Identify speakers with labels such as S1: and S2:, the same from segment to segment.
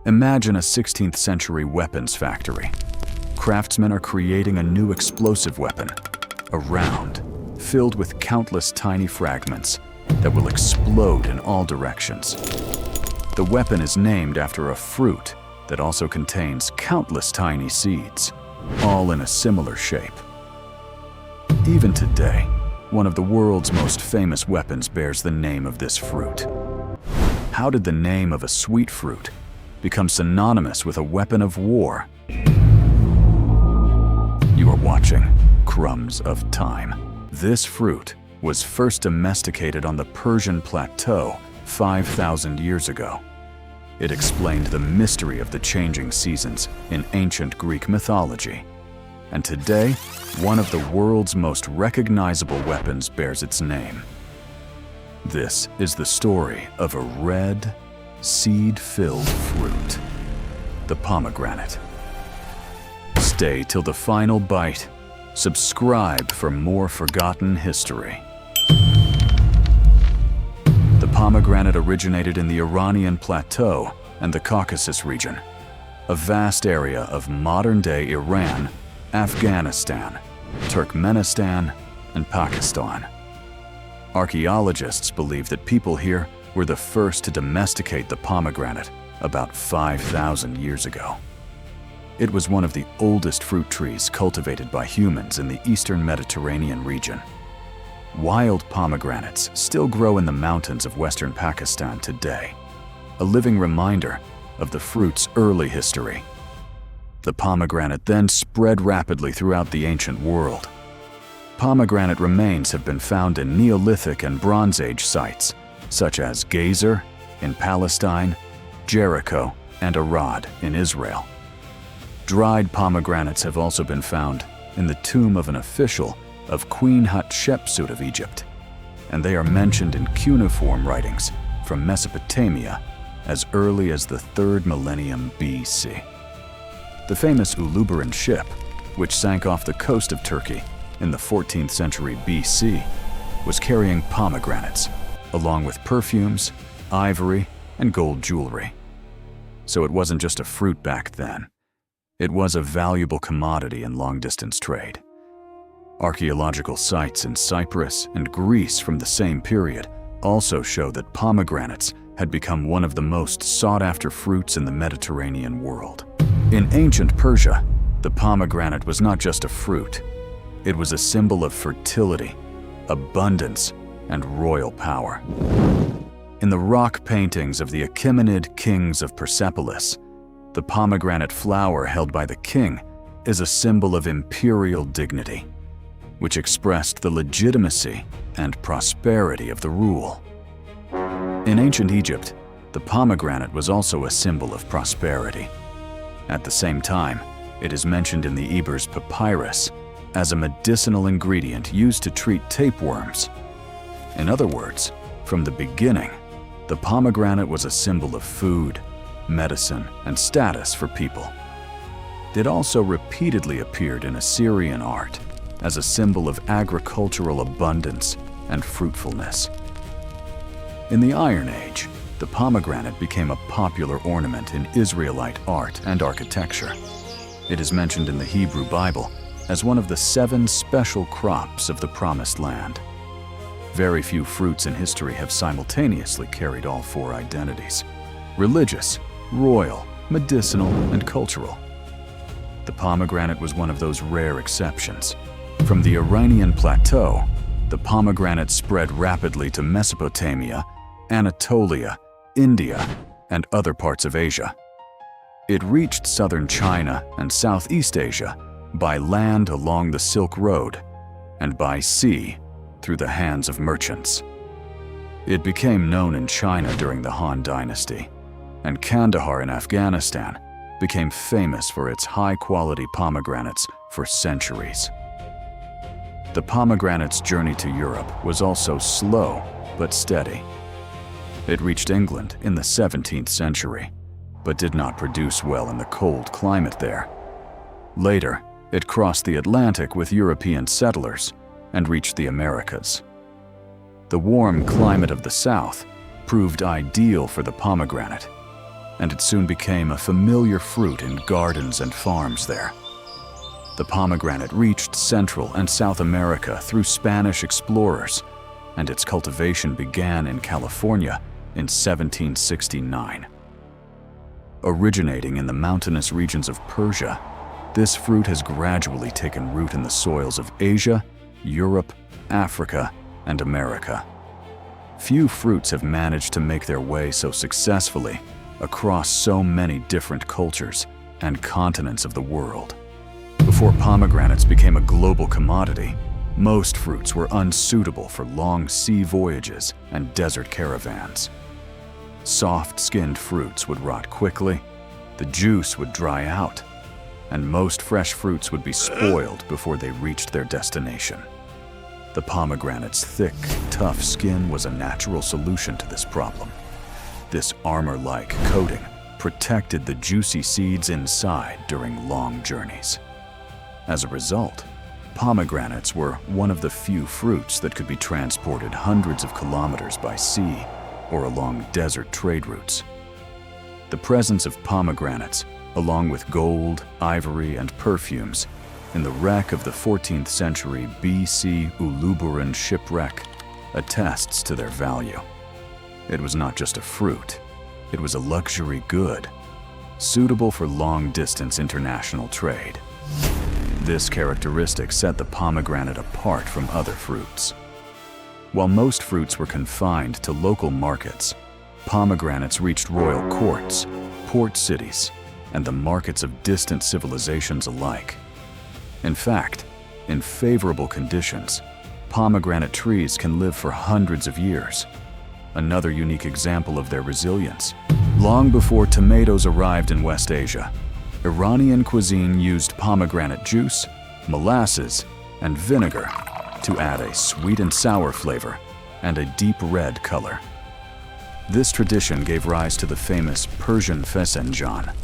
S1: Imagine a 16th century weapons factory. Craftsmen are creating a new explosive weapon, a round, filled with countless tiny fragments that will explode in all directions. The weapon is named after a fruit that also contains countless tiny seeds, all in a similar shape. Even today, one of the world's most famous weapons bears the name of this fruit. How did the name of a sweet fruit become synonymous with a weapon of war? You are watching Crumbs of Time. This fruit was first domesticated on the Persian plateau 5,000 years ago. It explained the mystery of the changing seasons in ancient Greek mythology. And today, one of the world's most recognizable weapons bears its name. This is the story of a red, seed-filled fruit, the pomegranate. Stay till the final bite. Subscribe for more forgotten history. The pomegranate originated in the Iranian plateau and the Caucasus region, a vast area of modern-day Iran, Afghanistan, Turkmenistan, and Pakistan. Archaeologists believe that people here were the first to domesticate the pomegranate about 5,000 years ago. It was one of the oldest fruit trees cultivated by humans in the eastern Mediterranean region. Wild pomegranates still grow in the mountains of western Pakistan today, a living reminder of the fruit's early history. The pomegranate then spread rapidly throughout the ancient world. Pomegranate remains have been found in Neolithic and Bronze Age sites, such as Gezer in Palestine, Jericho, and Arad in Israel. Dried pomegranates have also been found in the tomb of an official of Queen Hatshepsut of Egypt, and they are mentioned in cuneiform writings from Mesopotamia as early as the 3rd millennium BC. The famous Ulubaran ship, which sank off the coast of Turkey in the 14th century BC, was carrying pomegranates, along with perfumes, ivory, and gold jewelry. So it wasn't just a fruit back then. It was a valuable commodity in long-distance trade. Archaeological sites in Cyprus and Greece from the same period also show that pomegranates had become one of the most sought-after fruits in the Mediterranean world. In ancient Persia, the pomegranate was not just a fruit. It was a symbol of fertility, abundance, and royal power. In the rock paintings of the Achaemenid kings of Persepolis, the pomegranate flower held by the king is a symbol of imperial dignity, which expressed the legitimacy and prosperity of the rule. In ancient Egypt, the pomegranate was also a symbol of prosperity. At the same time, it is mentioned in the Ebers Papyrus as a medicinal ingredient used to treat tapeworms. In other words, from the beginning, the pomegranate was a symbol of food, medicine, and status for people. It also repeatedly appeared in Assyrian art as a symbol of agricultural abundance and fruitfulness. In the Iron Age, the pomegranate became a popular ornament in Israelite art and architecture. It is mentioned in the Hebrew Bible as one of the 7 special crops of the Promised Land. Very few fruits in history have simultaneously carried all 4 identities: religious, royal, medicinal, and cultural. The pomegranate was one of those rare exceptions. From the Iranian plateau, the pomegranate spread rapidly to Mesopotamia, Anatolia, India, and other parts of Asia. It reached southern China and Southeast Asia by land along the Silk Road, and by sea through the hands of merchants. It became known in China during the Han Dynasty, and Kandahar in Afghanistan became famous for its high-quality pomegranates for centuries. The pomegranate's journey to Europe was also slow but steady. It reached England in the 17th century, but did not produce well in the cold climate there. Later, it crossed the Atlantic with European settlers and reached the Americas. The warm climate of the South proved ideal for the pomegranate, and it soon became a familiar fruit in gardens and farms there. The pomegranate reached Central and South America through Spanish explorers, and its cultivation began in California in 1769. Originating in the mountainous regions of Persia, this fruit has gradually taken root in the soils of Asia, Europe, Africa, and America. Few fruits have managed to make their way so successfully across so many different cultures and continents of the world. Before pomegranates became a global commodity, most fruits were unsuitable for long sea voyages and desert caravans. Soft-skinned fruits would rot quickly, the juice would dry out, and most fresh fruits would be spoiled before they reached their destination. The pomegranate's thick, tough skin was a natural solution to this problem. This armor-like coating protected the juicy seeds inside during long journeys. As a result, pomegranates were one of the few fruits that could be transported hundreds of kilometers by sea or along desert trade routes. The presence of pomegranates, along with gold, ivory, and perfumes, in the wreck of the 14th century BC Uluburun shipwreck attests to their value. It was not just a fruit, it was a luxury good, suitable for long-distance international trade. This characteristic set the pomegranate apart from other fruits. While most fruits were confined to local markets, pomegranates reached royal courts, port cities, and the markets of distant civilizations alike. In fact, in favorable conditions, pomegranate trees can live for hundreds of years. Another unique example of their resilience. Long before tomatoes arrived in West Asia, Iranian cuisine used pomegranate juice, molasses, and vinegar to add a sweet and sour flavor and a deep red color. This tradition gave rise to the famous Persian fesenjan,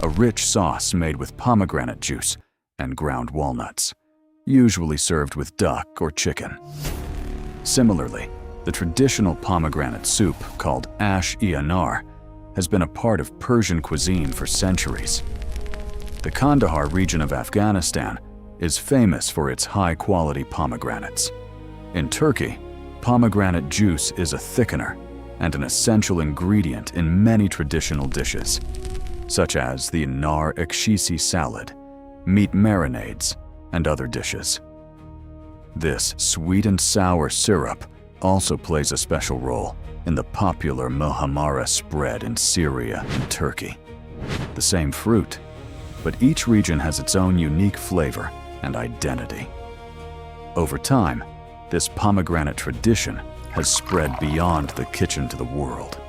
S1: a rich sauce made with pomegranate juice and ground walnuts, usually served with duck or chicken. Similarly, the traditional pomegranate soup, called ash-i-anar, has been a part of Persian cuisine for centuries. The Kandahar region of Afghanistan is famous for its high-quality pomegranates. In Turkey, pomegranate juice is a thickener and an essential ingredient in many traditional dishes, such as the nar ekşisi salad, meat marinades, and other dishes. This sweet and sour syrup also plays a special role in the popular mohamara spread in Syria and Turkey. The same fruit, but each region has its own unique flavor and identity. Over time, this pomegranate tradition has spread beyond the kitchen to the world.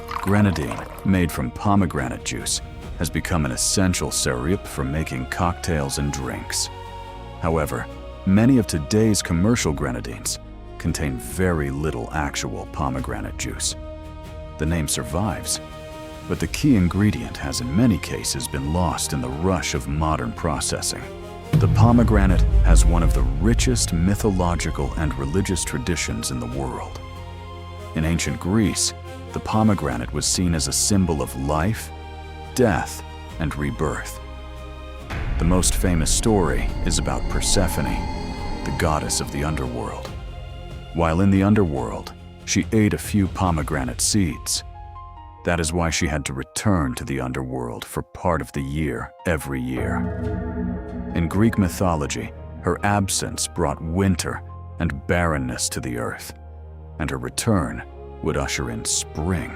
S1: Grenadine, made from pomegranate juice, has become an essential syrup for making cocktails and drinks. However, many of today's commercial grenadines contain very little actual pomegranate juice. The name survives, but the key ingredient has in many cases been lost in the rush of modern processing. The pomegranate has one of the richest mythological and religious traditions in the world. In ancient Greece, the pomegranate was seen as a symbol of life, death, and rebirth. The most famous story is about Persephone, the goddess of the underworld. While in the underworld, she ate a few pomegranate seeds. That is why she had to return to the underworld for part of the year every year. In Greek mythology, her absence brought winter and barrenness to the earth, and her return would usher in spring.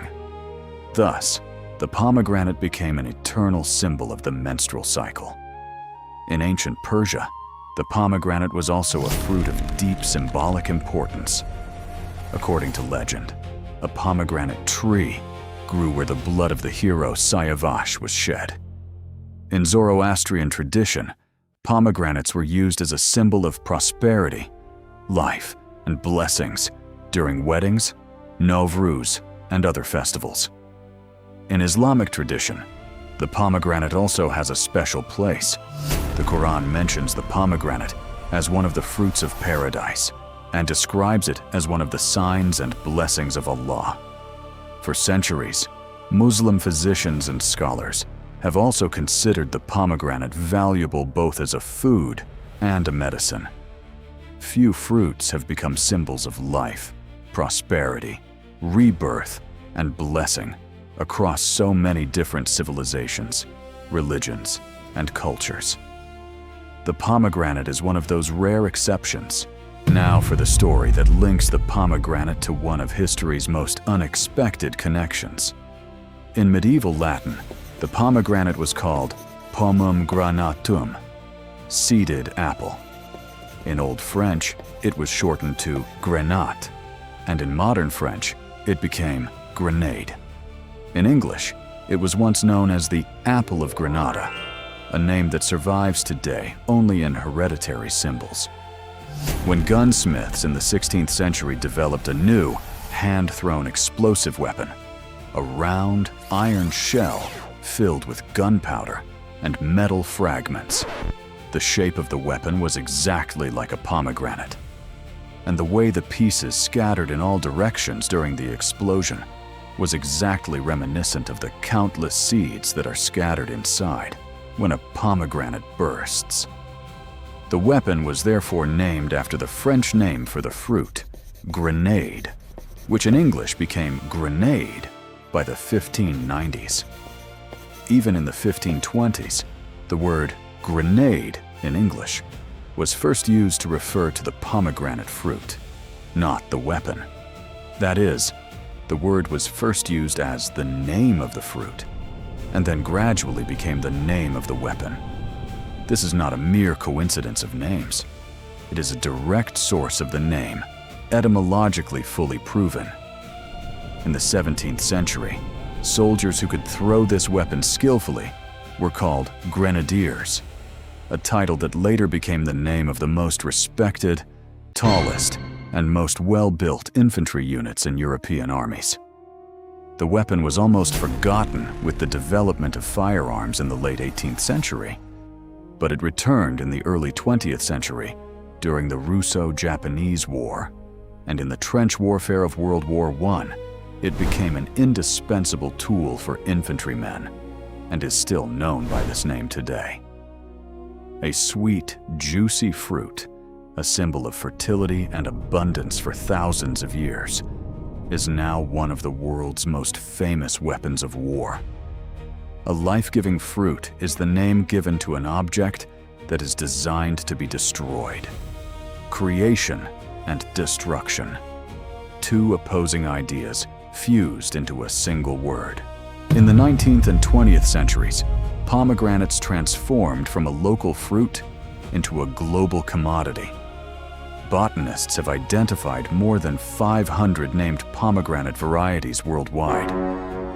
S1: Thus, the pomegranate became an eternal symbol of the menstrual cycle. In ancient Persia, the pomegranate was also a fruit of deep symbolic importance. According to legend, a pomegranate tree grew where the blood of the hero Sayavash was shed. In Zoroastrian tradition, pomegranates were used as a symbol of prosperity, life, and blessings during weddings, Nowruz, and other festivals. In Islamic tradition, the pomegranate also has a special place. The Quran mentions the pomegranate as one of the fruits of paradise and describes it as one of the signs and blessings of Allah. For centuries, Muslim physicians and scholars have also considered the pomegranate valuable both as a food and a medicine. Few fruits have become symbols of life, prosperity, rebirth, and blessing across so many different civilizations, religions, and cultures. The pomegranate is one of those rare exceptions. Now for the story that links the pomegranate to one of history's most unexpected connections. In medieval Latin, the pomegranate was called pomum granatum, seeded apple. In Old French, it was shortened to grenat, and in modern French, it became grenade. In English, it was once known as the apple of Granada, a name that survives today only in hereditary symbols. When gunsmiths in the 16th century developed a new, hand-thrown explosive weapon, a round, iron shell filled with gunpowder and metal fragments. The shape of the weapon was exactly like a pomegranate, and the way the pieces scattered in all directions during the explosion was exactly reminiscent of the countless seeds that are scattered inside when a pomegranate bursts. The weapon was therefore named after the French name for the fruit, grenade, which in English became grenade by the 1590s. Even in the 1520s, the word grenade in English was first used to refer to the pomegranate fruit, not the weapon. That is, the word was first used as the name of the fruit, and then gradually became the name of the weapon. This is not a mere coincidence of names. It is a direct source of the name, etymologically fully proven. In the 17th century, soldiers who could throw this weapon skillfully were called grenadiers, a title that later became the name of the most respected, tallest, and most well-built infantry units in European armies. The weapon was almost forgotten with the development of firearms in the late 18th century, but it returned in the early 20th century during the Russo-Japanese War, and in the trench warfare of World War I, it became an indispensable tool for infantrymen and is still known by this name today. A sweet, juicy fruit, a symbol of fertility and abundance for thousands of years, is now one of the world's most famous weapons of war. A life-giving fruit is the name given to an object that is designed to be destroyed. Creation and destruction. Two opposing ideas fused into a single word. In the 19th and 20th centuries, pomegranates transformed from a local fruit into a global commodity. Botanists have identified more than 500 named pomegranate varieties worldwide.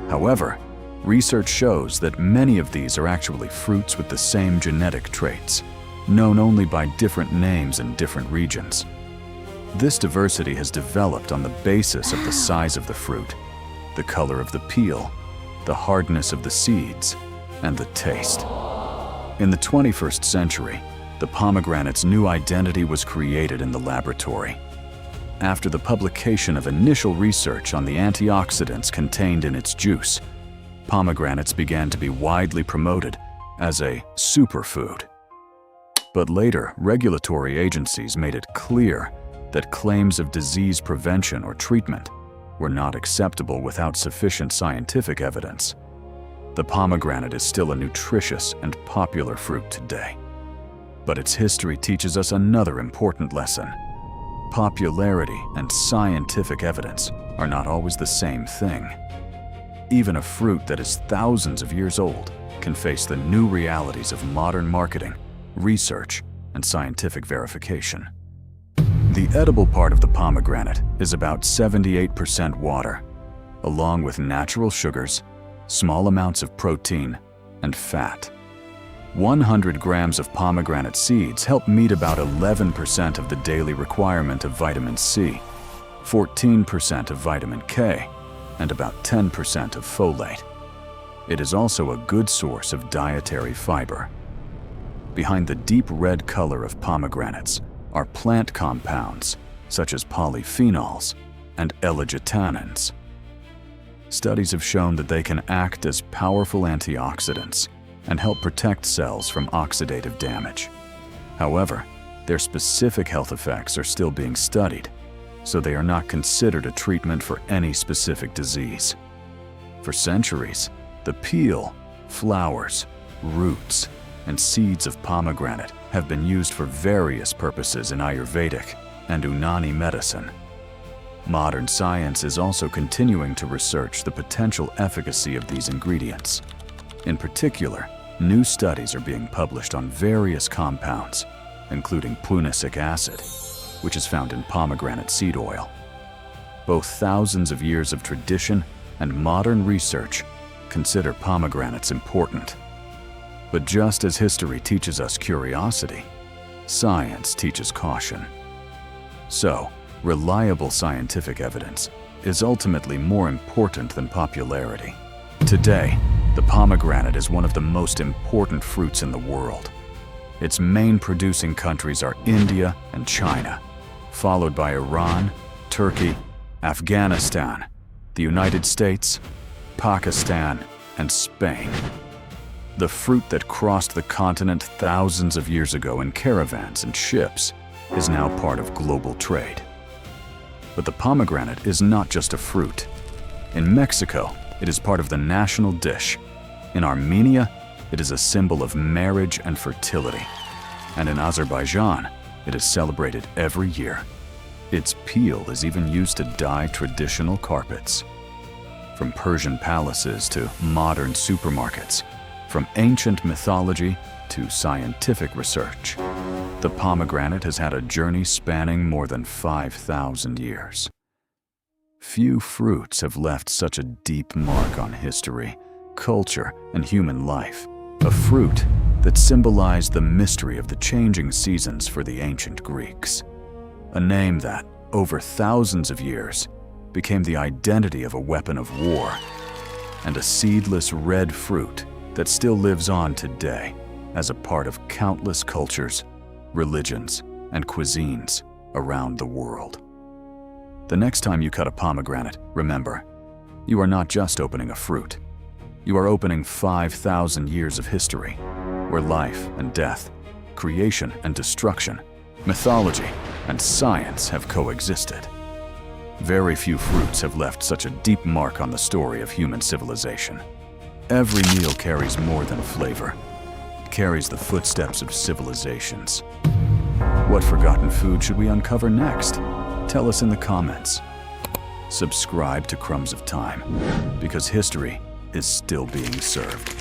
S1: However, research shows that many of these are actually fruits with the same genetic traits, known only by different names in different regions. This diversity has developed on the basis of the size of the fruit, the color of the peel, the hardness of the seeds, and the taste. In the 21st century, the pomegranate's new identity was created in the laboratory. After the publication of initial research on the antioxidants contained in its juice, pomegranates began to be widely promoted as a superfood. But later, regulatory agencies made it clear that claims of disease prevention or treatment were not acceptable without sufficient scientific evidence. The pomegranate is still a nutritious and popular fruit today. But its history teaches us another important lesson. Popularity and scientific evidence are not always the same thing. Even a fruit that is thousands of years old can face the new realities of modern marketing, research, and scientific verification. The edible part of the pomegranate is about 78% water, along with natural sugars, small amounts of protein, and fat. 100 grams of pomegranate seeds help meet about 11% of the daily requirement of vitamin C, 14% of vitamin K, and about 10% of folate. It is also a good source of dietary fiber. Behind the deep red color of pomegranates are plant compounds such as polyphenols and ellagitannins. Studies have shown that they can act as powerful antioxidants and help protect cells from oxidative damage. However, their specific health effects are still being studied, so they are not considered a treatment for any specific disease. For centuries, the peel, flowers, roots, and seeds of pomegranate have been used for various purposes in Ayurvedic and Unani medicine. Modern science is also continuing to research the potential efficacy of these ingredients. In particular, new studies are being published on various compounds, including punicic acid, which is found in pomegranate seed oil. Both thousands of years of tradition and modern research consider pomegranates important. But just as history teaches us curiosity, science teaches caution. So, reliable scientific evidence is ultimately more important than popularity. Today, the pomegranate is one of the most important fruits in the world. Its main producing countries are India and China, followed by Iran, Turkey, Afghanistan, the United States, Pakistan, and Spain. The fruit that crossed the continent thousands of years ago in caravans and ships is now part of global trade. But the pomegranate is not just a fruit. In Mexico, it is part of the national dish. In Armenia, it is a symbol of marriage and fertility. And in Azerbaijan, it is celebrated every year. Its peel is even used to dye traditional carpets. From Persian palaces to modern supermarkets, from ancient mythology to scientific research, the pomegranate has had a journey spanning more than 5,000 years. Few fruits have left such a deep mark on history, culture, and human life. A fruit that symbolized the mystery of the changing seasons for the ancient Greeks. A name that, over thousands of years, became the identity of a weapon of war, and a seedless red fruit that still lives on today as a part of countless cultures, religions, and cuisines around the world. The next time you cut a pomegranate, remember, you are not just opening a fruit. You are opening 5,000 years of history, where life and death, creation and destruction, mythology and science have coexisted. Very few fruits have left such a deep mark on the story of human civilization. Every meal carries more than flavor. It carries the footsteps of civilizations. What forgotten food should we uncover next? Tell us in the comments. Subscribe to Crumbs of Time, because history is still being served.